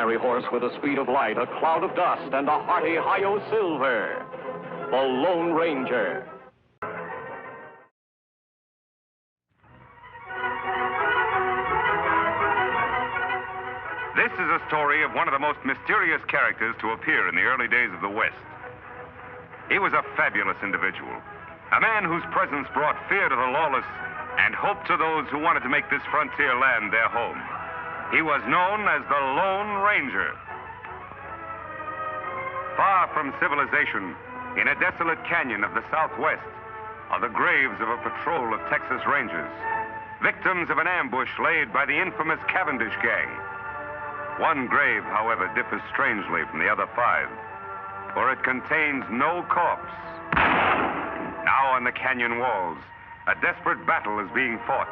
fiery horse with a speed of light, a cloud of dust, and a hearty hi-yo silver. The Lone Ranger. This is a story of one of the most mysterious characters to appear in the early days of the West. He was a fabulous individual, a man whose presence brought fear to the lawless and hope to those who wanted to make this frontier land their home. He was known as the Lone Ranger. Far from civilization, in a desolate canyon of the Southwest, are the graves of a patrol of Texas Rangers, victims of an ambush laid by the infamous Cavendish gang. One grave, however, differs strangely from the other 5, for it contains no corpse. Now on the canyon walls, a desperate battle is being fought.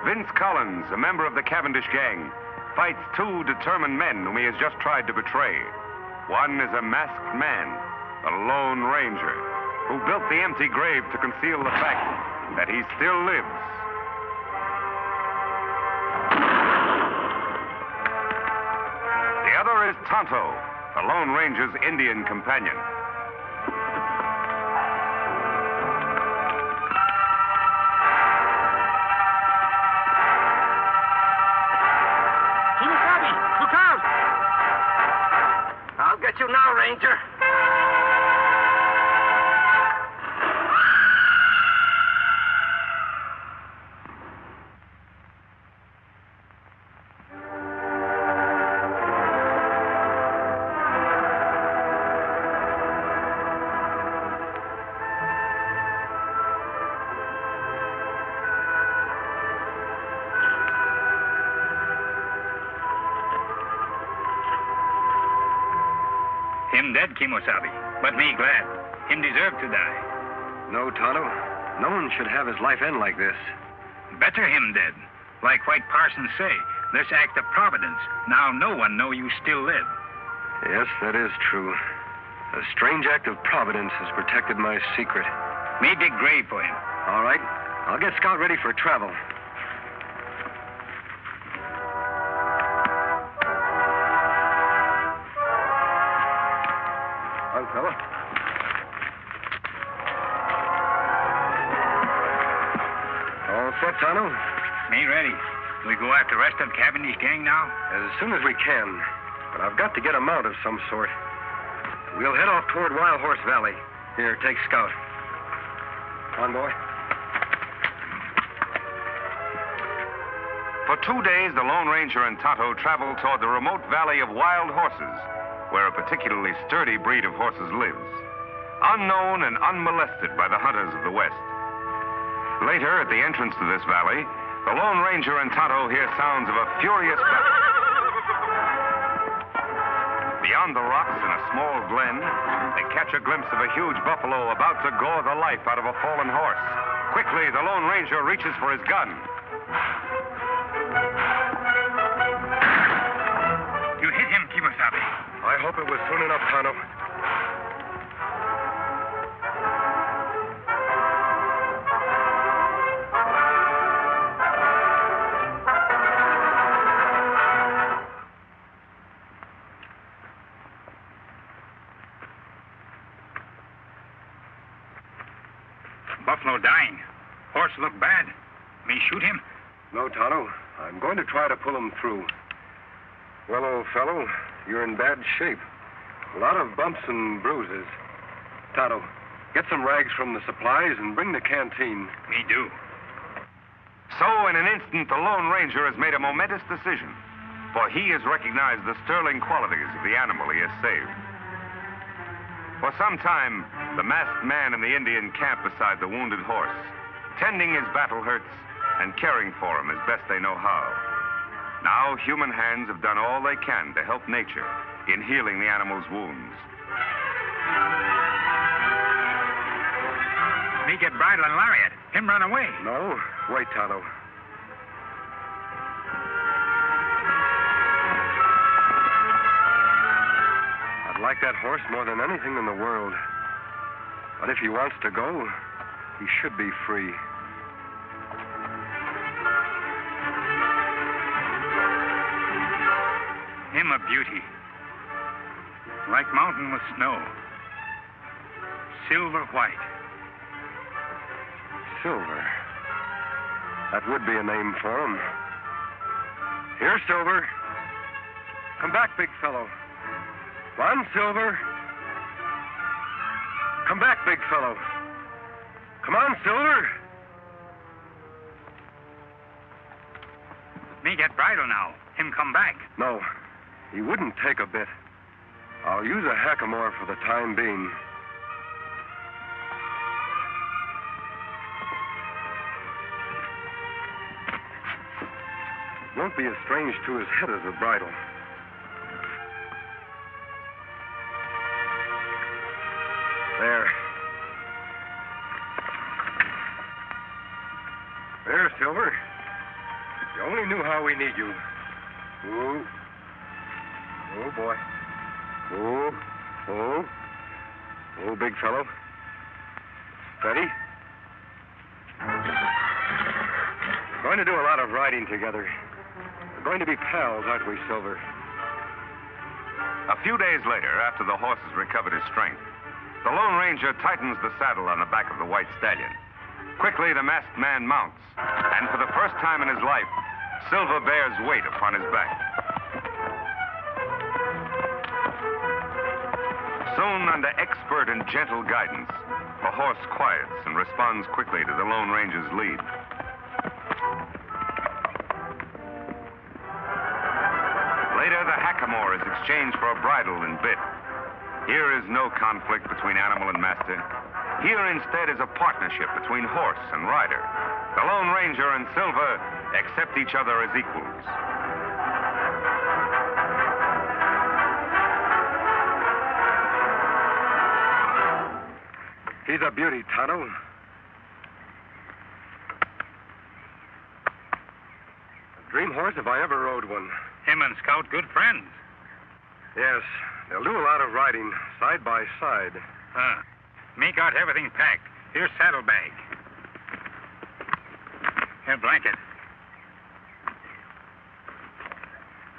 Vince Collins, a member of the Cavendish gang, fights 2 determined men whom he has just tried to betray. One is a masked man, the Lone Ranger, who built the empty grave to conceal the fact that he still lives. The other is Tonto, the Lone Ranger's Indian companion. Look out! I'll get you now, Ranger. Him dead, Kimosabe, but me glad. Him deserve to die. No, Tonto. No one should have his life end like this. Better him dead. Like White Parsons say, this act of providence. Now no one know you still live. Yes, that is true. A strange act of providence has protected my secret. Me dig grave for him. All right. I'll get Scout ready for travel. Young fella. All set, Tonto? Me ready. We go after the rest of Cavendish gang now? As soon as we can. But I've got to get a mount of some sort. We'll head off toward Wild Horse Valley. Here, take Scout. On, boy. For 2 days, the Lone Ranger and Tonto traveled toward the remote valley of Wild Horses, where a particularly sturdy breed of horses lives, unknown and unmolested by the hunters of the West. Later, at the entrance to this valley, the Lone Ranger and Tonto hear sounds of a furious battle. Beyond the rocks in a small glen, they catch a glimpse of a huge buffalo about to gore the life out of a fallen horse. Quickly, the Lone Ranger reaches for his gun. You hit him, Kimosabe. I hope it was soon enough, Tonto. Buffalo dying. Horse look bad. Me shoot him? No, Tonto. I'm going to try to pull him through. Well, old fellow, you're in bad shape. A lot of bumps and bruises. Tonto, get some rags from the supplies and bring the canteen. Me do. So, in an instant, the Lone Ranger has made a momentous decision, for he has recognized the sterling qualities of the animal he has saved. For some time, the masked man in the Indian camp beside the wounded horse, tending his battle hurts and caring for him as best they know how. Now, human hands have done all they can to help nature in healing the animal's wounds. Me get bridle and lariat. Him run away. No, wait, Tonto. I'd like that horse more than anything in the world. But if he wants to go, he should be free. Him a beauty. Like mountain with snow. Silver white. Silver. That would be a name for him. Here, Silver. Come back, big fellow. Come on, Silver. Come back, big fellow. Come on, Silver. Me get bridle now. Him come back. No, he wouldn't take a bit. I'll use a hackamore for the time being. Won't be as strange to his head as a bridle. There. There, Silver. You only knew how we need you. Ooh. Oh, boy. Oh. Oh. Oh, big fellow. Steady. We're going to do a lot of riding together. We're going to be pals, aren't we, Silver? A few days later, after the horse has recovered his strength, the Lone Ranger tightens the saddle on the back of the white stallion. Quickly, the masked man mounts, and for the first time in his life, Silver bears weight upon his back. Soon, under expert and gentle guidance, the horse quiets and responds quickly to the Lone Ranger's lead. Later, the hackamore is exchanged for a bridle and bit. Here is no conflict between animal and master. Here, instead, is a partnership between horse and rider. The Lone Ranger and Silver accept each other as equals. He's a beauty, Tonto. A dream horse if I ever rode one. Him and Scout good friends. Yes, they'll do a lot of riding, side by side. Me got everything packed. Here's saddlebag. Here, blanket.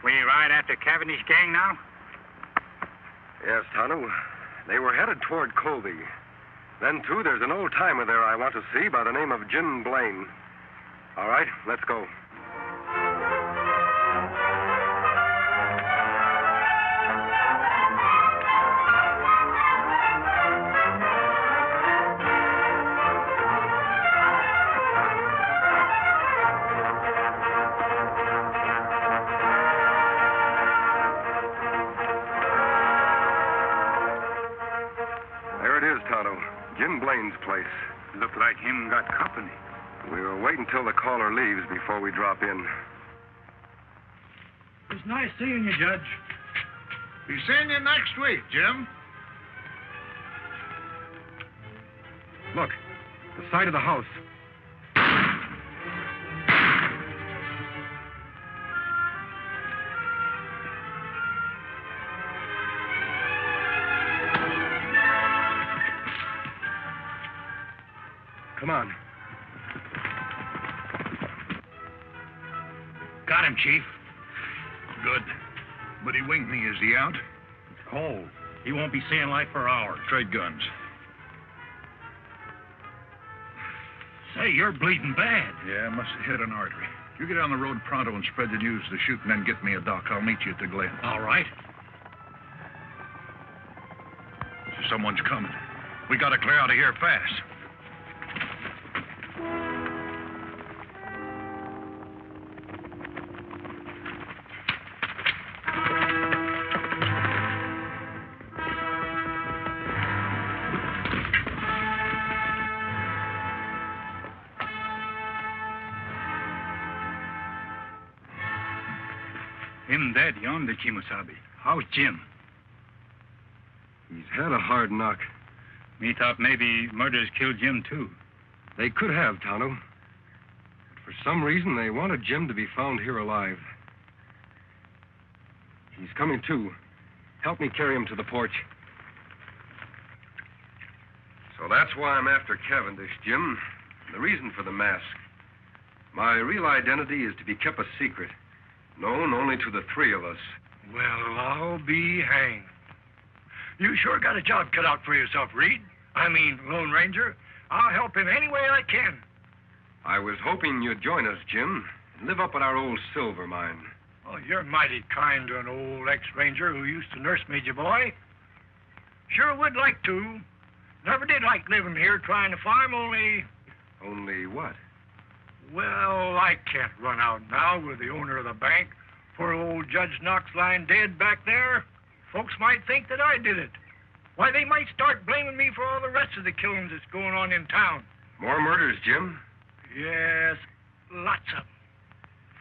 We ride after Cavendish gang now? Yes, Tonto. They were headed toward Colby. Then, too, there's an old-timer there I want to see by the name of Jim Blaine. All right, let's go. Jim Blaine's place. Look like him got company. We will wait until the caller leaves before we drop in. It's nice seeing you, Judge. Be seeing you next week, Jim. Look, the side of the house. Come on. Got him, Chief. Good. But he winged me. Is he out? It's cold. He won't be seeing light for hours. Trade guns. Say, you're bleeding bad. Yeah, I must have hit an artery. You get on the road pronto and spread the news to the shoot, and then get me a doc. I'll meet you at the Glen. All right. Someone's coming. We gotta clear out of here fast. Him dead yonder, Kimosabe. How's Jim? He's had a hard knock. Me thought maybe murders killed Jim, too. They could have, Tonto. But for some reason, they wanted Jim to be found here alive. He's coming, too. Help me carry him to the porch. So that's why I'm after Cavendish, Jim. The reason for the mask. My real identity is to be kept a secret. Known only to the three of us. Well, I'll be hanged. You sure got a job cut out for yourself, Reed. I mean, Lone Ranger. I'll help in any way I can. I was hoping you'd join us, Jim, and live up at our old silver mine. Oh, you're mighty kind to an old ex-ranger who used to nurse me, boy. Sure would like to. Never did like living here trying to farm, only... Only what? Well, I can't run out now with the owner of the bank. Poor old Judge Knox lying dead back there. Folks might think that I did it. Why, they might start blaming me for all the rest of the killings that's going on in town. More murders, Jim? Yes, lots of them.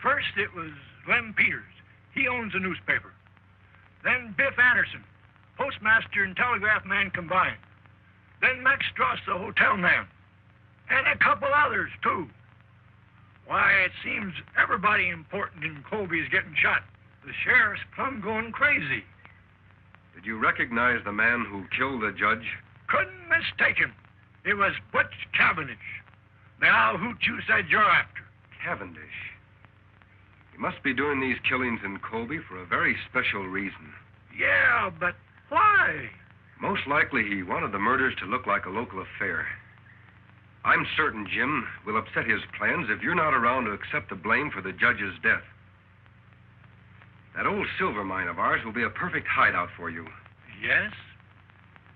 First, it was Lem Peters. He owns a newspaper. Then Biff Anderson, postmaster and telegraph man combined. Then Max Strauss, the hotel man. And a couple others, too. Why, it seems everybody important in Colby is getting shot. The sheriff's plumb going crazy. Did you recognize the man who killed the judge? Couldn't mistake him. It was Butch Cavendish. Now, who you said you're after? Cavendish. He must be doing these killings in Colby for a very special reason. Yeah, but why? Most likely he wanted the murders to look like a local affair. I'm certain, Jim, will upset his plans if you're not around to accept the blame for the judge's death. That old silver mine of ours will be a perfect hideout for you. Yes,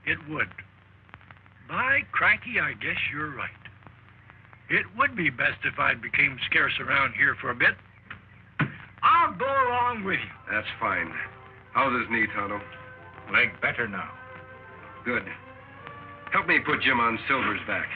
it would. By cranky, I guess you're right. It would be best if I became scarce around here for a bit. I'll go along with you. That's fine. How's his knee, Tonto? Leg better now. Good. Help me put Jim on Silver's back.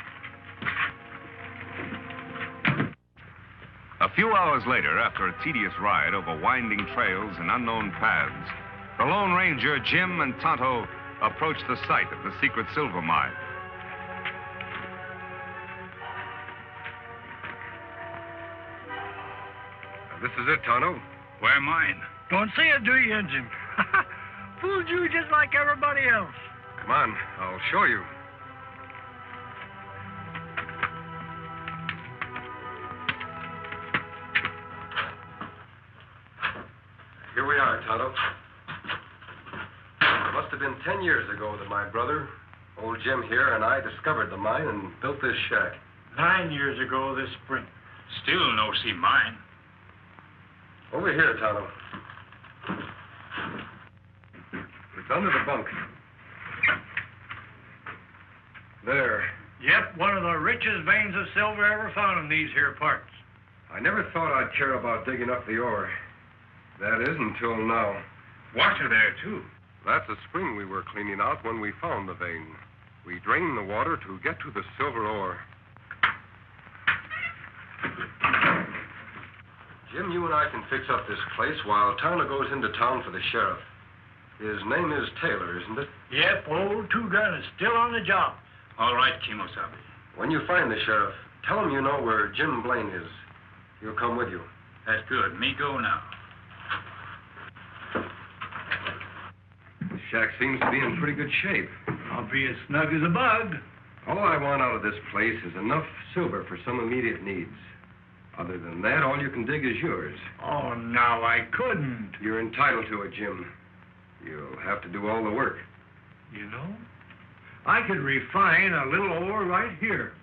A few hours later, after a tedious ride over winding trails and unknown paths, the Lone Ranger, Jim, and Tonto approached the site of the secret silver mine. This is it, Tonto. Where mine? Don't say it, do you, Injun? Fooled you just like everybody else. Come on, I'll show you. Here we are, Tonto. It must have been 10 years ago that my brother, old Jim here, and I discovered the mine and built this shack. 9 years ago this spring. Still no see mine. Over here, Tonto. It's under the bunk. There. Yep, one of the richest veins of silver ever found in these here parts. I never thought I'd care about digging up the ore. That is, until now. Water there, too. That's a spring we were cleaning out when we found the vein. We drained the water to get to the silver ore. Jim, you and I can fix up this place while Tonto goes into town for the sheriff. His name is Taylor, isn't it? Yep, old Two-Gun is still on the job. All right, Kimosabe. When you find the sheriff, tell him you know where Jim Blaine is. He'll come with you. That's good. Me go now. The shack seems to be in pretty good shape. I'll be as snug as a bug. All I want out of this place is enough silver for some immediate needs. Other than that, all you can dig is yours. Oh, now I couldn't. You're entitled to it, Jim. You'll have to do all the work. You know, I could refine a little ore right here.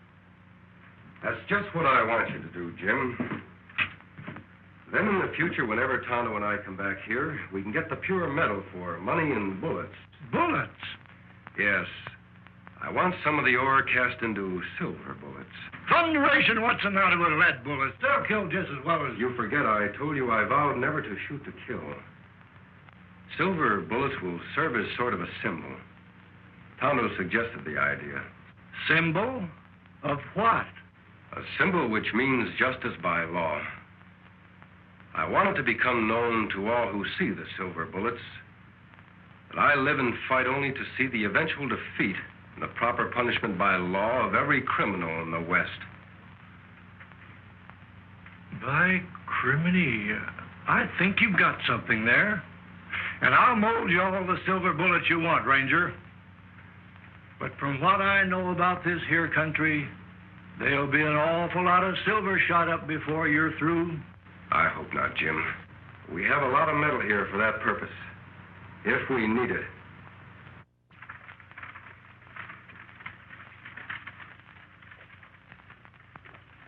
That's just what I want you to do, Jim. Then in the future, whenever Tonto and I come back here, we can get the pure metal for money and bullets. Bullets? Yes. I want some of the ore cast into silver bullets. Thunderation, what's the matter with lead bullets? They'll kill just as well as... You forget I told you I vowed never to shoot to kill. Silver bullets will serve as sort of a symbol. Tonto suggested the idea. Symbol? Of what? A symbol which means justice by law. I want it to become known to all who see the silver bullets that I live and fight only to see the eventual defeat and the proper punishment by law of every criminal in the West. By criminy, I think you've got something there. And I'll mold you all the silver bullets you want, Ranger. But from what I know about this here country, there'll be an awful lot of silver shot up before you're through. I hope not, Jim. We have a lot of metal here for that purpose, if we need it.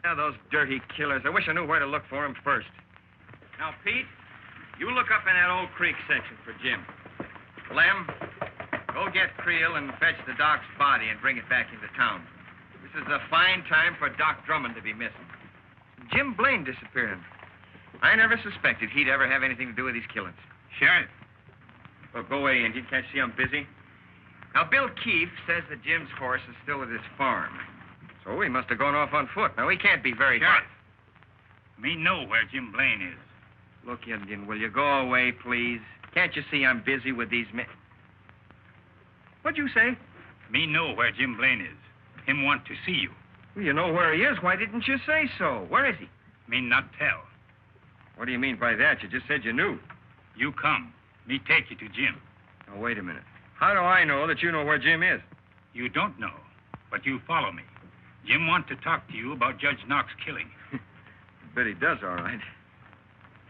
Now, those dirty killers. I wish I knew where to look for them first. Now, Pete, you look up in that old creek section for Jim. Lem, go get Creel and fetch the Doc's body and bring it back into town. This is a fine time for Doc Drummond to be missing. Jim Blaine disappearing. I never suspected he'd ever have anything to do with these killings. Sheriff. Well, go away, Injun. Can't you see I'm busy? Now, Bill Keefe says that Jim's horse is still at his farm. So he must have gone off on foot. Now, he can't be very far. Sheriff. Me know where Jim Blaine is. Look, Indian, will you go away, please? Can't you see I'm busy with these men? What'd you say? Me know where Jim Blaine is. Him want to see you. Well, you know where he is. Why didn't you say so? Where is he? Me not tell. What do you mean by that? You just said you knew. You come. Me take you to Jim. Now, wait a minute. How do I know that you know where Jim is? You don't know, but you follow me. Jim want to talk to you about Judge Knox killing. I bet he does, all right.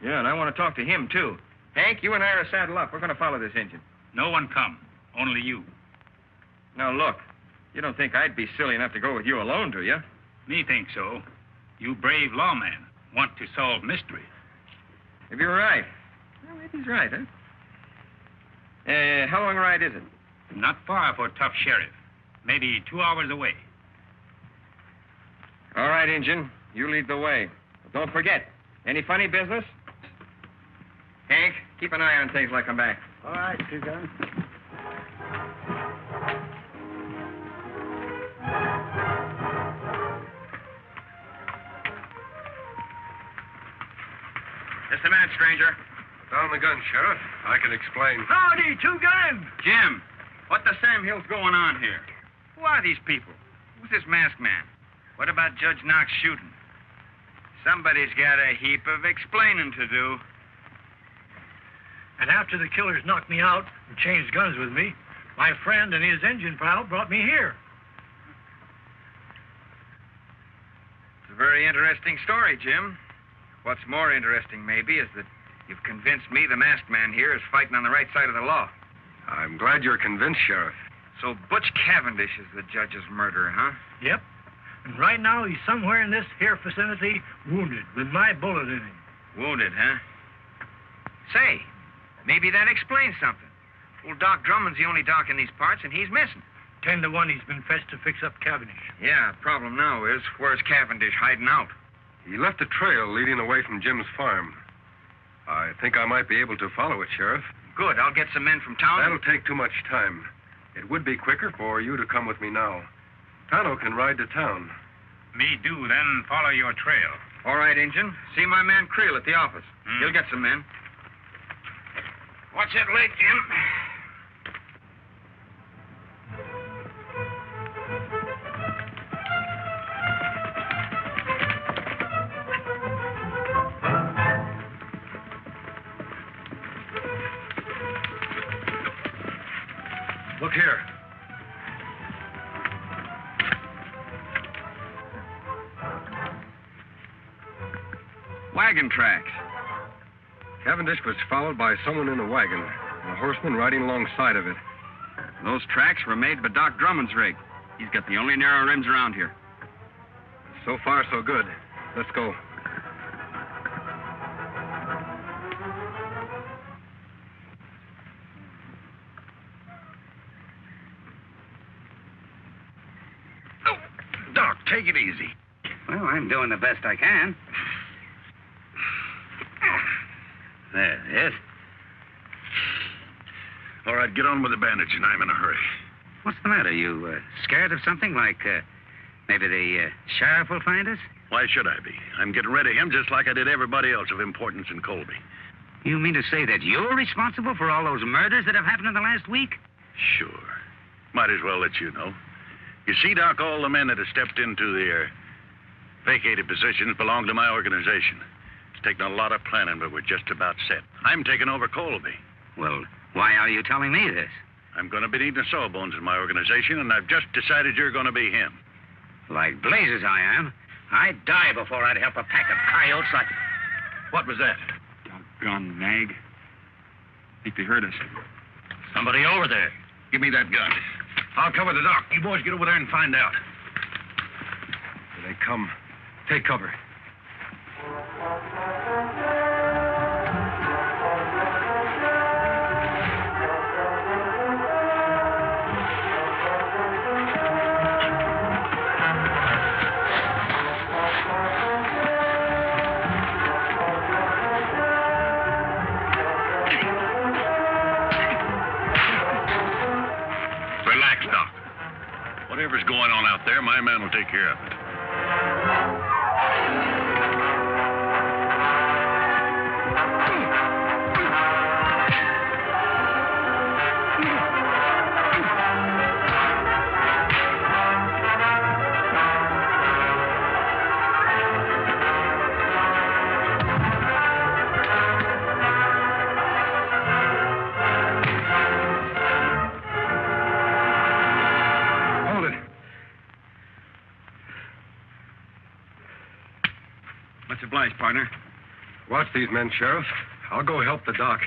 Yeah, and I want to talk to him, too. Hank, you and I are saddle up. We're going to follow this engine. No one come. Only you. Now, look. You don't think I'd be silly enough to go with you alone, do you? Me think so. You brave lawman want to solve mystery. Maybe you're right. Well, maybe he's right, huh? How long a ride is it? Not far for tough sheriff. Maybe 2 hours away. All right, Injun. You lead the way. But don't forget, any funny business? Hank, keep an eye on things till I come back. All right, Two-Gun. Just a minute, stranger. Down the gun, Sheriff. I can explain. Howdy, Two-Gun. Jim, what the Sam Hill's going on here? Who are these people? Who's this masked man? What about Judge Knox shooting? Somebody's got a heap of explaining to do. And after the killers knocked me out and changed guns with me, my friend and his engine pal brought me here. It's a very interesting story, Jim. What's more interesting, maybe, is that you've convinced me the masked man here is fighting on the right side of the law. I'm glad you're convinced, Sheriff. So Butch Cavendish is the judge's murderer, huh? Yep. And right now he's somewhere in this here vicinity, wounded, with my bullet in him. Wounded, huh? Say, maybe that explains something. Old Doc Drummond's the only doc in these parts, and he's missing. 10 to 1 he's been fetched to fix up Cavendish. Yeah, problem now is, where's Cavendish hiding out? He left a trail leading away from Jim's farm. I think I might be able to follow it, Sheriff. Good, I'll get some men from town. That'll take too much time. It would be quicker for you to come with me now. Tonto can ride to town. Me do, then follow your trail. All right, Injun. See my man Creel at the office. He'll get some men. Watch it late, Jim. Look here. Wagon tracks. Cavendish was followed by someone in a wagon, and a horseman riding alongside of it. Those tracks were made by Doc Drummond's rig. He's got the only narrow rims around here. So far, so good. Let's go. Oh, Doc, take it easy. Well, I'm doing the best I can. There, yes. All right, get on with the bandaging. I'm in a hurry. What's the matter? You scared of something like maybe the sheriff will find us? Why should I be? I'm getting rid of him just like I did everybody else of importance in Colby. You mean to say that you're responsible for all those murders that have happened in the last week? Sure. Might as well let you know. You see, Doc, all the men that have stepped into their vacated positions belong to my organization. It's taken a lot of planning, but we're just about set. I'm taking over Colby. Well, why are you telling me this? I'm going to be needing sawbones in my organization, and I've just decided you're going to be him. Like blazes I am. I'd die before I'd help a pack of coyotes like... What was that? Doggone nag. Think they heard us. Somebody over there. Give me that gun. I'll cover the dock. You boys get over there and find out. Here they come. Take cover. Relax, Doc. Whatever's going on out there, my man will take care of it. Hold it. Much obliged, partner. Watch these men, Sheriff. I'll go help the doc.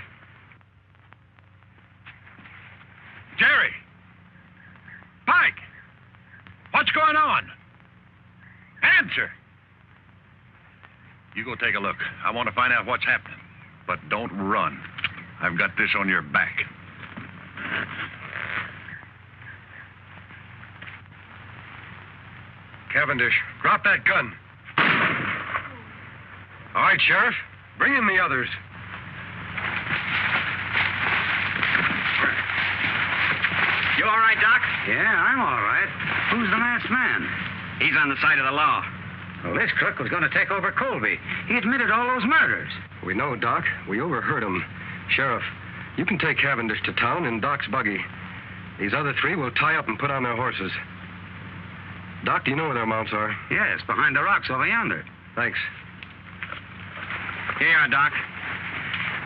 Jerry! Pike! What's going on? Answer! You go take a look. I want to find out what's happening. But don't run. I've got this on your back. Cavendish, drop that gun. All right, Sheriff. Bring in the others. You all right, Doc? Yeah, I'm all right. Who's the masked man? He's on the side of the law. Well, this crook was going to take over Colby. He admitted all those murders. We know, Doc. We overheard him. Sheriff, you can take Cavendish to town in Doc's buggy. These other three will tie up and put on their horses. Doc, do you know where their mounts are? Yes, behind the rocks over yonder. Thanks. Here you are, Doc.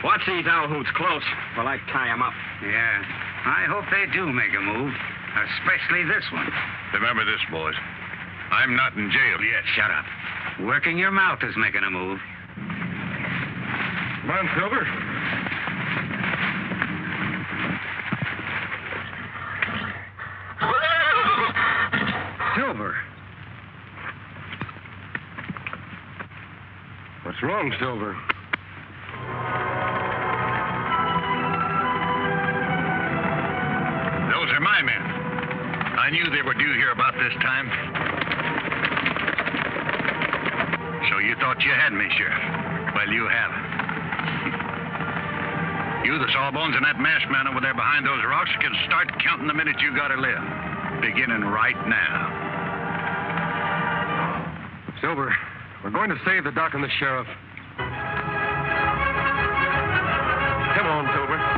Watch these owl hoots close while I tie them up. Yeah. I hope they do make a move, especially this one. Remember this, boys. I'm not in jail yet. Shut up. Working your mouth is making a move. Come on, Silver. Silver. What's wrong, Silver? Those are my men. I knew they were due here about this time. So you thought you had me, Sheriff. Well, you haven't. You, the Sawbones, and that masked man over there behind those rocks can start counting the minutes you gotta live. Beginning right now. Silver, we're going to save the doc and the sheriff. Come on, Silver.